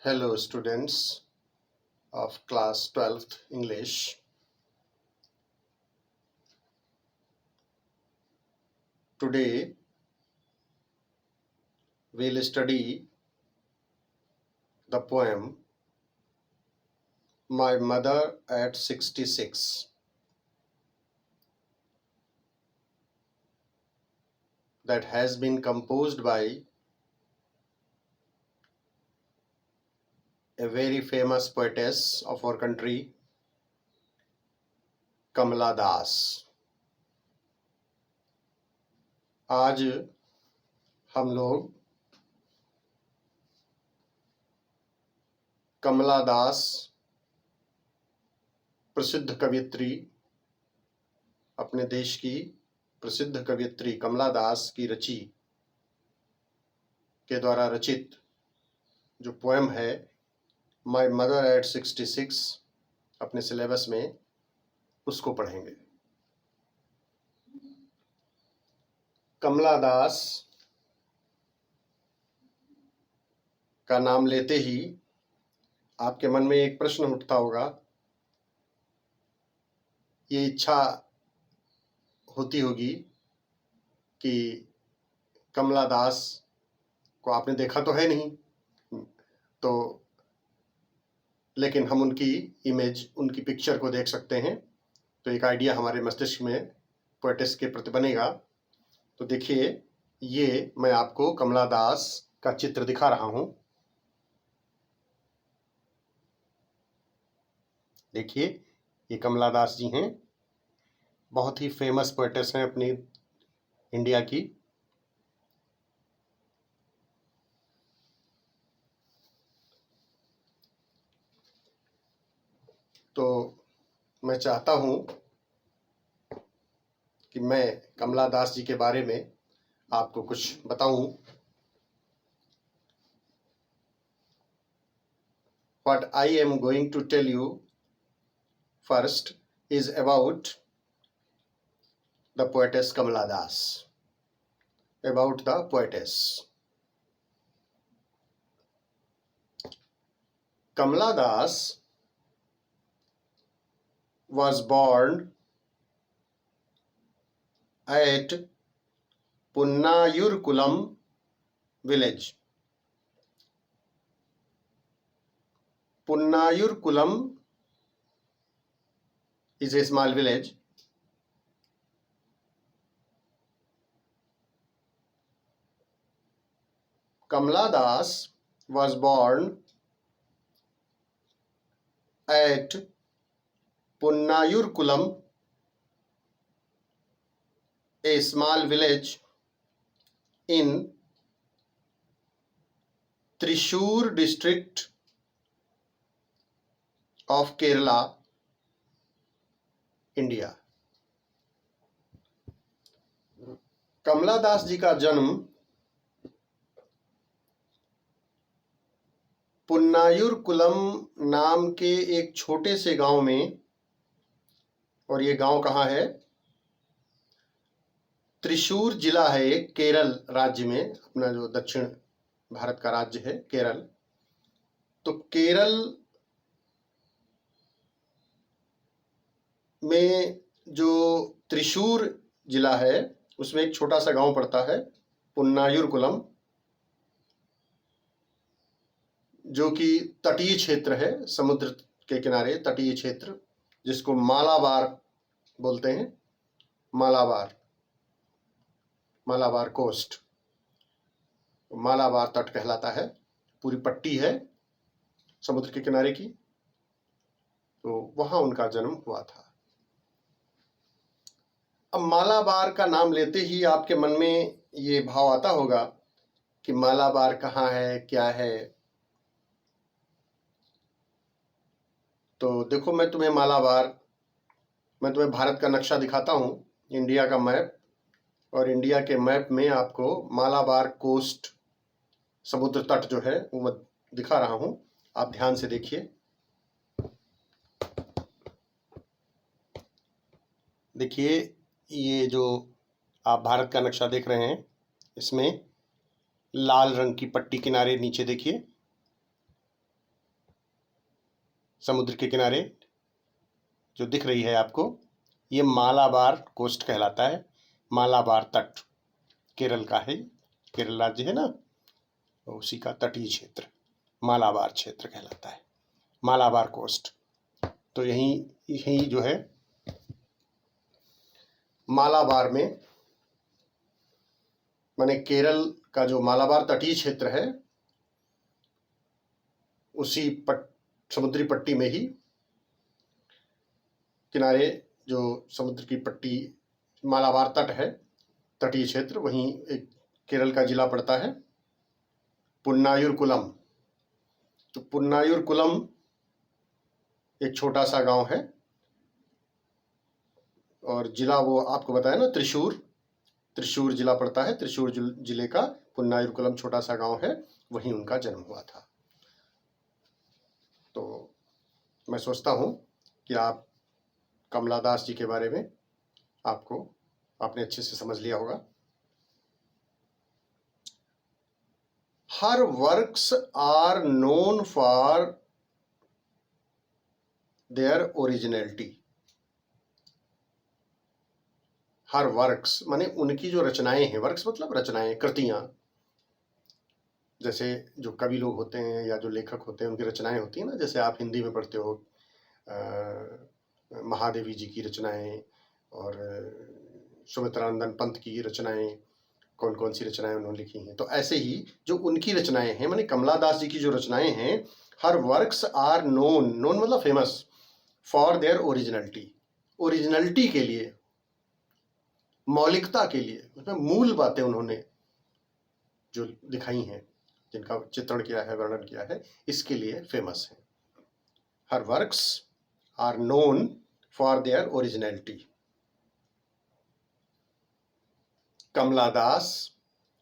Hello students of class 12th English. Today we'll study the poem My Mother at 66 that has been composed by a very famous poetess of our country, कमला दास। आज हम लोग कमला दास प्रसिद्ध कवयित्री, अपने देश की प्रसिद्ध कवयित्री कमला दास की रची के द्वारा रचित जो पोएम है माय मदर एट 66 अपने सिलेबस में उसको पढ़ेंगे। कमला दास का नाम लेते ही आपके मन में एक प्रश्न उठता होगा, ये इच्छा होती होगी कि कमला दास को आपने देखा तो है नहीं, तो लेकिन हम उनकी इमेज, उनकी पिक्चर को देख सकते हैं, तो एक आइडिया हमारे मस्तिष्क में पोएटिस के प्रति बनेगा। तो देखिए, ये मैं आपको कमला दास का चित्र दिखा रहा हूं। देखिए, ये कमला दास जी हैं, बहुत ही फेमस पोएटिस हैं अपनी इंडिया की। तो मैं चाहता हूं कि मैं कमला दास जी के बारे में आपको कुछ बताऊं। What I am going to tell you first is about the poetess Kamala Das. About the poetess. Kamala Das was born at Punnayurkulam village. Punnayurkulam is a small village. Kamala Das was born at Punnayurkulam, a small village in Thrissur district of Kerala, India. Kamala Das ji का जन्म पुन्नायुरकुलम नाम के एक छोटे से गांव में, और ये गांव कहाँ है? त्रिशूर जिला है एक, केरल राज्य में, अपना जो दक्षिण भारत का राज्य है केरल। तो केरल में जो त्रिशूर जिला है उसमें एक छोटा सा गांव पड़ता है पुन्नायुरकुलम, जो कि तटीय क्षेत्र है, समुद्र के किनारे तटीय क्षेत्र, जिसको मालाबार बोलते हैं। मालाबार, मालाबार कोस्ट, मालाबार तट कहलाता है। पूरी पट्टी है समुद्र के किनारे की, तो वहां उनका जन्म हुआ था। अब मालाबार का नाम लेते ही आपके मन में ये भाव आता होगा कि मालाबार कहाँ है, क्या है। तो देखो, मैं तुम्हें भारत का नक्शा दिखाता हूँ, इंडिया का मैप, और इंडिया के मैप में आपको मालाबार कोस्ट, समुद्र तट जो है वो मैं दिखा रहा हूँ। आप ध्यान से देखिए। देखिए, ये जो आप भारत का नक्शा देख रहे हैं, इसमें लाल रंग की पट्टी किनारे नीचे देखिए, समुद्र के किनारे जो दिख रही है आपको, ये मालाबार कोस्ट कहलाता है। मालाबार तट केरल का है, केरल राज्य है ना, उसी का तटीय क्षेत्र मालाबार क्षेत्र कहलाता है, मालाबार कोस्ट। तो यही यही जो है मालाबार में, माने केरल का जो मालाबार तटीय क्षेत्र है उसी समुद्री पट्टी में ही किनारे जो समुद्र की पट्टी मालाबार तट है, तटीय क्षेत्र, वहीं एक केरल का जिला पड़ता है पुन्नायुरकुलम। तो पुन्नायुरकुलम एक छोटा सा गांव है और जिला वो आपको बताया ना, त्रिशूर, त्रिशूर जिला पड़ता है। त्रिशूर जिले का पुन्नायुरकुलम छोटा सा गांव है, वहीं उनका जन्म हुआ था। तो मैं सोचता हूं कि आप कमला दास जी के बारे में आपने अच्छे से समझ लिया होगा। Her works are known for their originality. Her works माने उनकी जो रचनाएं हैं, वर्क्स मतलब रचनाएं, कृतियां। जैसे जो कवि लोग होते हैं या जो लेखक होते हैं उनकी रचनाएं होती हैं ना, जैसे आप हिंदी में पढ़ते हो महादेवी जी की रचनाएं और सुमित्रानंदन पंत की रचनाएं, कौन कौन सी रचनाएं उन्होंने लिखी हैं। तो ऐसे ही जो उनकी रचनाएं हैं, माने कमला दास जी की जो रचनाएं हैं, her works are known, known मतलब famous, for their originality, originality के लिए, मौलिकता के लिए, उसमें मूल बातें उन्होंने जो दिखाई हैं, जिनका चित्रण किया है, वर्णन किया है, इसके लिए फेमस है। Her works are known for their originality. Kamala Das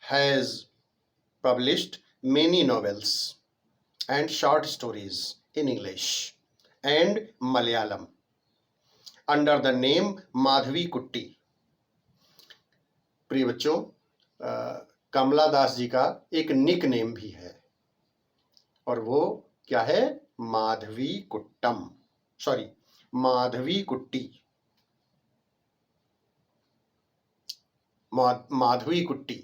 has published many novels and short stories in English and Malayalam under the name Madhavi कुट्टी। प्रिय बच्चों, कमला दास जी का एक निक नेम भी है और वो क्या है? माधवी कुट्टम, सॉरी माधवी कुट्टी, माधवी कुट्टी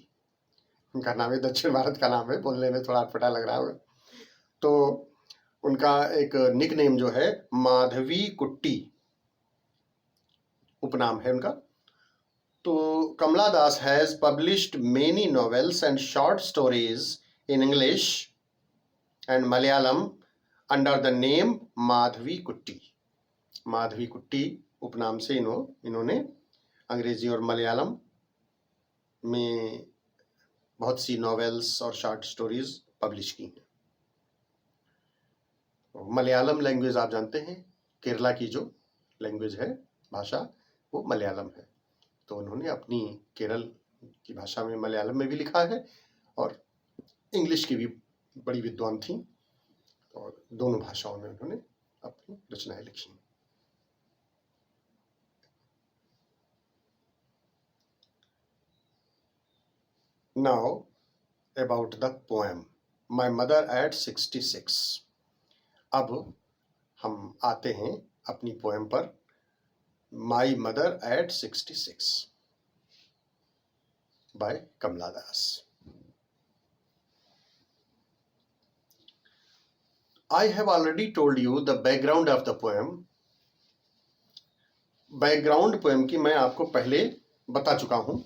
उनका नाम है। दक्षिण भारत का नाम है, बोलने में थोड़ा अटपटा लग रहा होगा। तो उनका एक निक नेम जो है माधवी कुट्टी, उपनाम है उनका। तो Kamala Das has published many novels and short stories in English and Malayalam under the name Madhavi Kutty. Madhavi कुट्टी उपनाम से इन्होंने अंग्रेजी और मलयालम में बहुत सी नॉवेल्स और शॉर्ट स्टोरीज पब्लिश की हैं। मलयालम लैंग्वेज आप जानते हैं, केरला की जो लैंग्वेज है, भाषा, वो मलयालम है। तो उन्होंने अपनी केरल की भाषा में मलयालम में भी लिखा है और इंग्लिश की भी बड़ी विद्वान थी और दोनों भाषाओं में उन्होंने अपनी रचनाएं लिखी। Now about the poem my mother eight 66। अब हम आते हैं अपनी पोएम पर, my mother eight 66 by Kamala Das. I have already told you the background of the poem. Background poem की मैं आपको पहले बता चुका हूं।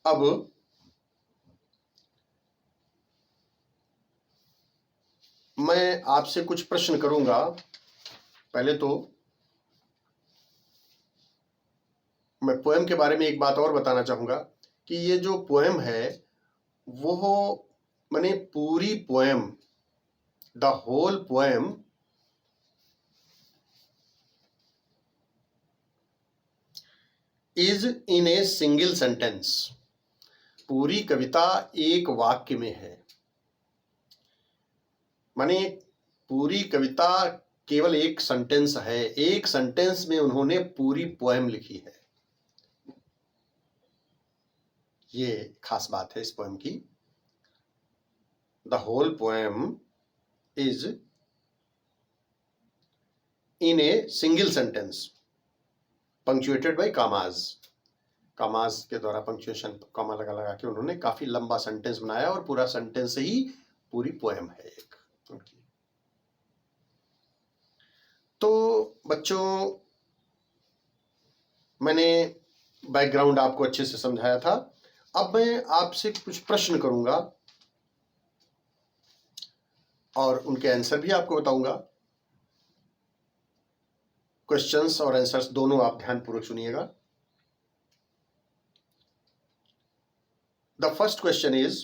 अब मैं आपसे कुछ प्रश्न करूंगा। पहले तो मैं पोएम के बारे में एक बात और बताना चाहूंगा कि ये जो पोएम है वो माने पूरी poem, the whole poem is in a single sentence. पूरी कविता एक वाक्य में है, माने पूरी कविता केवल एक सेंटेंस है, एक सेंटेंस में उन्होंने पूरी पोएम लिखी है। ये खास बात है इस पोएम की। The whole poem is in a single sentence punctuated by commas. Commas के द्वारा पंक्चुएशन कॉमा लगा लगा के उन्होंने काफी लंबा सेंटेंस बनाया और पूरा सेंटेंस ही पूरी पोएम है एक उनकी। तो बच्चों, मैंने बैकग्राउंड आपको अच्छे से समझाया था। अब मैं आपसे कुछ प्रश्न करूंगा और उनके आंसर भी आपको बताऊंगा। क्वेश्चंस और आंसर्स दोनों आप ध्यानपूर्वक सुनिएगा। The first question is,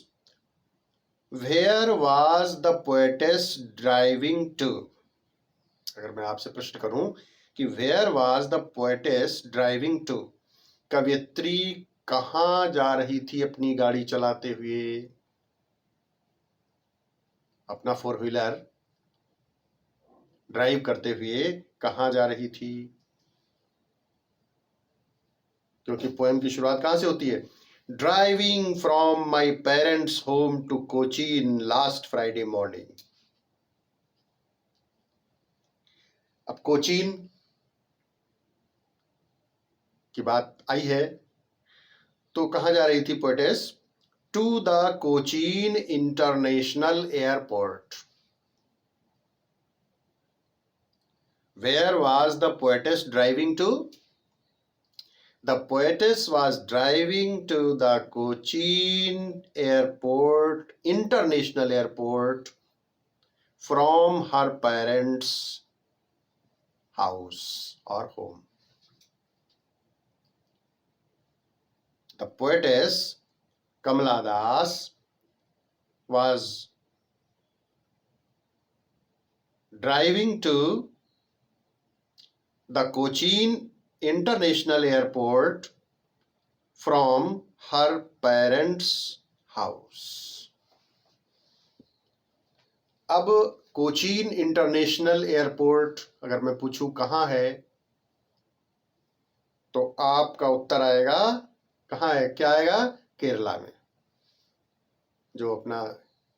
where was the poetess driving to? अगर मैं आपसे प्रश्न करूं कि where was the poetess driving to, कवयित्री कहां जा रही थी अपनी गाड़ी चलाते हुए, अपना फोर व्हीलर ड्राइव करते हुए कहां जा रही थी? क्योंकि पोएम की शुरुआत कहां से होती है? Driving from my parents' home to Cochin last Friday morning. अब कोचीन की बात आई है तो कहां जा रही थी poetess? To the Cochin international airport. Where was the poetess driving to? The poetess was driving to the Cochin airport, international airport, from her parents' house or home. The poetess Kamala Das was driving to the Cochin International Airport from her parents' house. अब Cochin international airport अगर मैं पूछूं कहां है तो आपका उत्तर आएगा कहां है? क्या आएगा? केरला में। जो अपना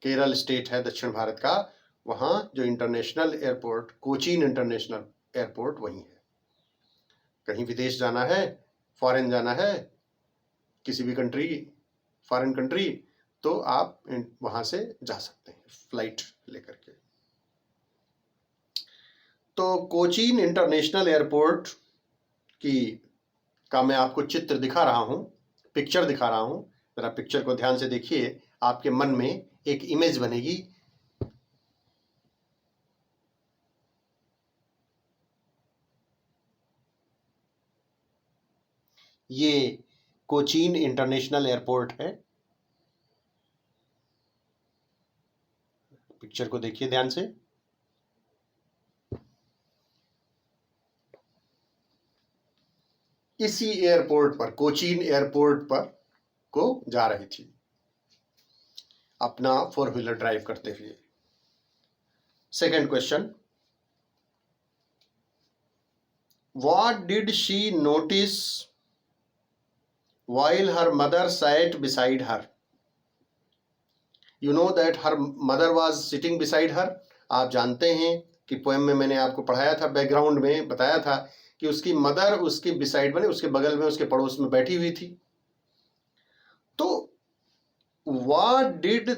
केरल स्टेट है दक्षिण भारत का, वहां जो international airport Cochin international airport वहीं है। कहीं विदेश जाना है, फॉरेन जाना है, किसी भी कंट्री, फॉरेन कंट्री, तो आप वहां से जा सकते हैं फ्लाइट लेकर के। तो कोचीन इंटरनेशनल एयरपोर्ट का मैं आपको चित्र दिखा रहा हूं, पिक्चर दिखा रहा हूं। जरा पिक्चर को ध्यान से देखिए, आपके मन में एक इमेज बनेगी। ये कोचीन इंटरनेशनल एयरपोर्ट है। पिक्चर को देखिए ध्यान से। इसी एयरपोर्ट पर, कोचीन एयरपोर्ट पर को जा रही थी अपना फोर व्हीलर ड्राइव करते हुए। Second question, what did she notice while her mother sat beside her? You know that her mother was sitting beside her. आप जानते हैं कि पोएम में मैंने आपको पढ़ाया था, बैकग्राउंड में बताया था कि उसकी मदर उसके बिसाइड बने, उसके बगल में, उसके पड़ोस में बैठी हुई थी। तो what did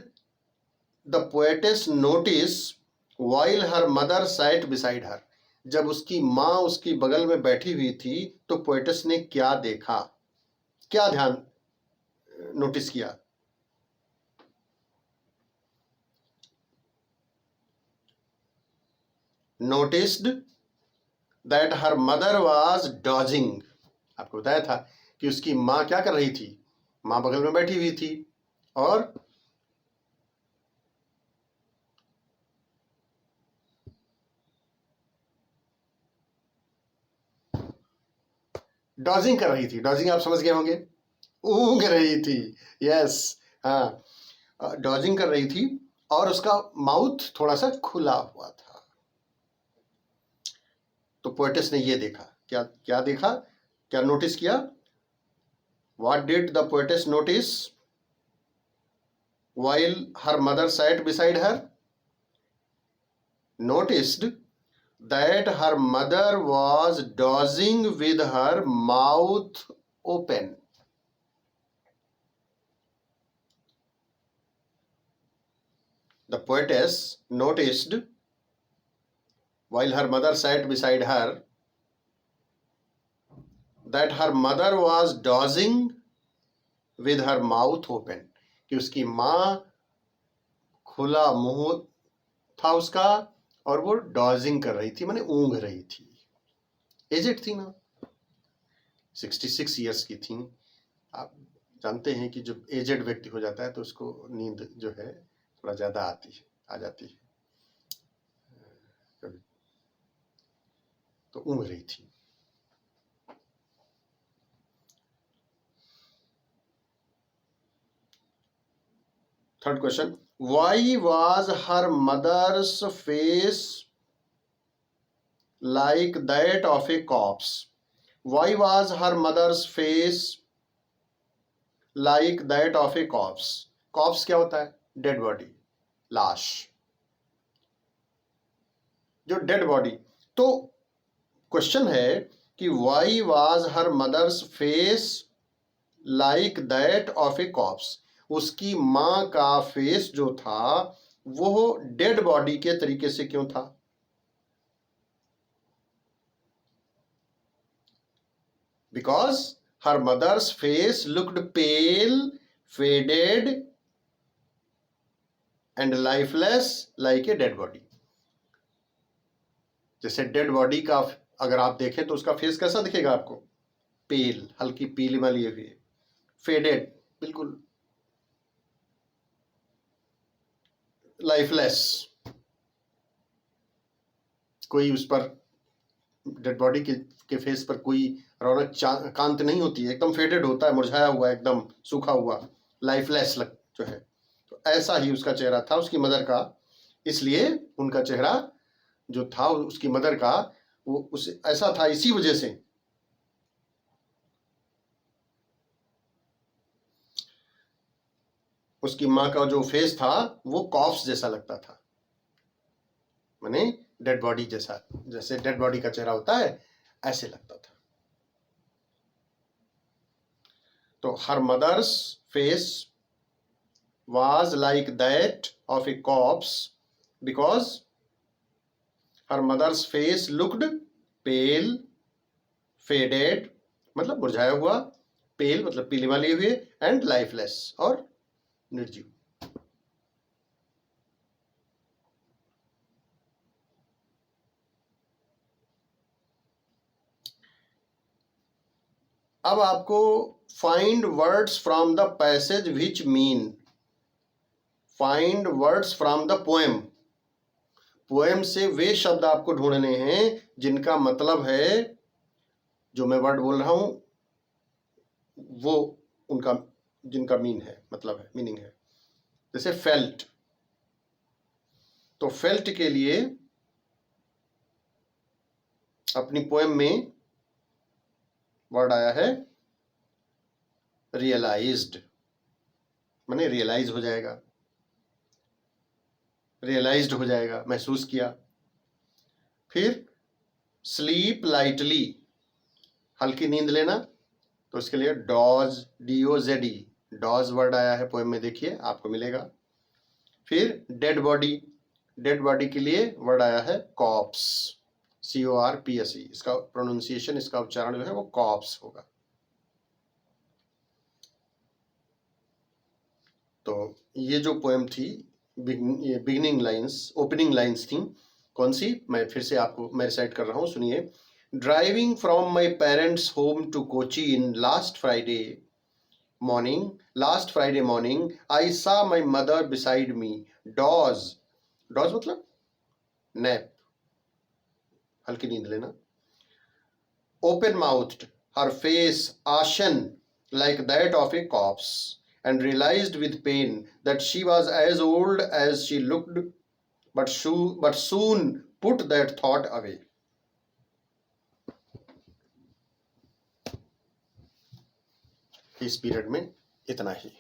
the poetess notice while her mother sat beside her? जब उसकी माँ उसकी बगल में बैठी हुई थी तो पोएटेस ने क्या देखा, क्या ध्यान नोटिस किया? Noticed that her mother was dodging. आपको बताया था कि उसकी माँ क्या कर रही थी? माँ बगल में बैठी हुई थी और डॉजिंग कर रही थी। डॉजिंग आप समझ गए होंगे, ऊँघ रही थी। यस, हाँ, डॉजिंग कर रही थी और उसका माउथ थोड़ा सा खुला हुआ था। तो पोएटेस ने ये देखा, क्या क्या देखा, क्या नोटिस किया? What did the poetess notice while her mother sat beside her? noticed that her mother was dozing with her mouth open. The poetess noticed, while her mother sat beside her, that her mother was dozing with her mouth open, कि उसकी माँ खुला मुंह था उसका और वो dodging कर रही थी, माने ऊँघ रही थी। एजेड थी ना, 66 ईयर्स की थी। आप जानते हैं कि जब एजेड व्यक्ति हो जाता है तो उसको नींद जो है थोड़ा ज्यादा आ जाती है, तो ऊँघ रही थी। Third question, why was her mother's face like that of a corpse? Why was her mother's face like that of a corpse? corpse क्या होता है? डेड बॉडी, लाश, जो डेड बॉडी। तो क्वेश्चन है कि why was her mother's face like that of a corpse? उसकी मां का फेस जो था वो डेड बॉडी के तरीके से क्यों था? Because her mother's face looked pale, faded and lifeless like a dead body. जैसे डेड बॉडी का अगर आप देखें तो उसका फेस कैसा दिखेगा आपको? पेल, हल्की पीली वाली हुई, फेडेड, बिल्कुल लाइफलेस, कोई उस पर डेड बॉडी के फेस पर कोई रौनक कांत नहीं होती है, एकदम फेडेड होता है, मुरझाया हुआ, एकदम सूखा हुआ, लाइफलेस जो है। तो ऐसा ही उसका चेहरा था उसकी मदर का, इसलिए उनका चेहरा जो था उसकी मदर का वो उस ऐसा था, इसी वजह से उसकी माँ का जो फेस था वो कॉप्स जैसा लगता था, माने डेड बॉडी जैसा, जैसे डेड बॉडी का चेहरा होता है ऐसे लगता था। तो her mother's face was like that of a corpse because her mother's face looked pale, faded मतलब मुरझाया हुआ, पेल मतलब पीली वाली हुई, एंड लाइफलेस और निर्जीव। अब आपको find words from the passage which mean, find words from the poem, poem से वे शब्द आपको ढूंढने हैं जिनका मतलब है, जो मैं वर्ड बोल रहा हूं वो उनका जिनका मीन है, मतलब है, मीनिंग है। जैसे फेल्ट, तो फेल्ट के लिए अपनी पोएम में वर्ड आया है रियलाइज्ड, माने रियलाइज हो जाएगा, रियलाइज्ड हो जाएगा, महसूस किया। फिर स्लीप लाइटली, हल्की नींद लेना, तो इसके लिए डॉज, DOZE, डॉज वर्ड आया है पोएम में, देखिए आपको मिलेगा। फिर डेड बॉडी, डेड बॉडी के लिए वर्ड आया है कॉप्स, CORPSE, इसका प्रोनाउंसिएशन, इसका उच्चारण जो है वो कॉप्स होगा। तो ये जो पोएम थी, ये बिगिनिंग लाइंस, ओपनिंग लाइंस थी, कौन सी, मैं फिर से आपको मैं रिसाइट कर रहा हूँ, सुनिए। Driving from my parents home to Cochin last Friday morning, I saw my mother beside me, doze मतलब nap, हल्की नींद लेना, open mouthed, her face ashen like that of a corpse, and realized with pain that she was as old as she looked, but soon put that thought away. इस period में इतना ही।